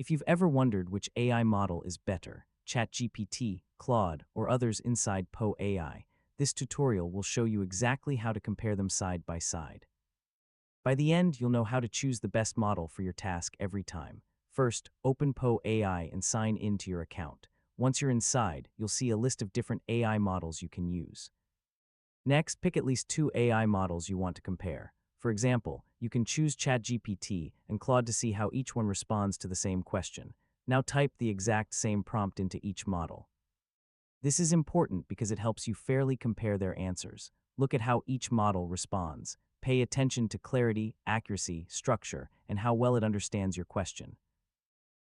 If you've ever wondered which AI model is better, ChatGPT, Claude, or others inside Poe AI, this tutorial will show you exactly how to compare them side by side. By the end, you'll know how to choose the best model for your task every time. First, open Poe AI and sign in to your account. Once you're inside, you'll see a list of different AI models you can use. Next, pick at least 2 AI models you want to compare. For example, you can choose ChatGPT and Claude to see how each one responds to the same question. Now type the exact same prompt into each model. This is important because it helps you fairly compare their answers. Look at how each model responds. Pay attention to clarity, accuracy, structure, and how well it understands your question.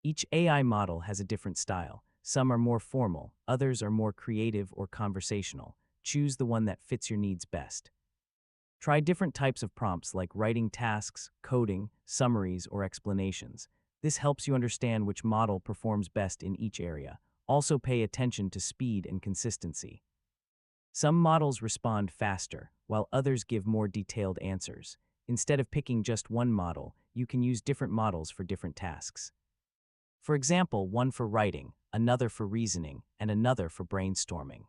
Each AI model has a different style. Some are more formal, others are more creative or conversational. Choose the one that fits your needs best. Try different types of prompts like writing tasks, coding, summaries, or explanations. This helps you understand which model performs best in each area. Also pay attention to speed and consistency. Some models respond faster, while others give more detailed answers. Instead of picking just one model, you can use different models for different tasks. For example, one for writing, another for reasoning, and another for brainstorming.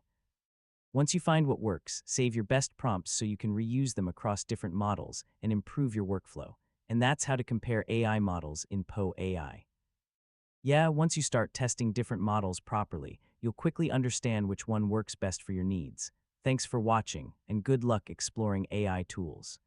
Once you find what works, save your best prompts so you can reuse them across different models and improve your workflow. And that's how to compare AI models in Poe AI. Yeah, once you start testing different models properly, you'll quickly understand which one works best for your needs. Thanks for watching, and good luck exploring AI tools.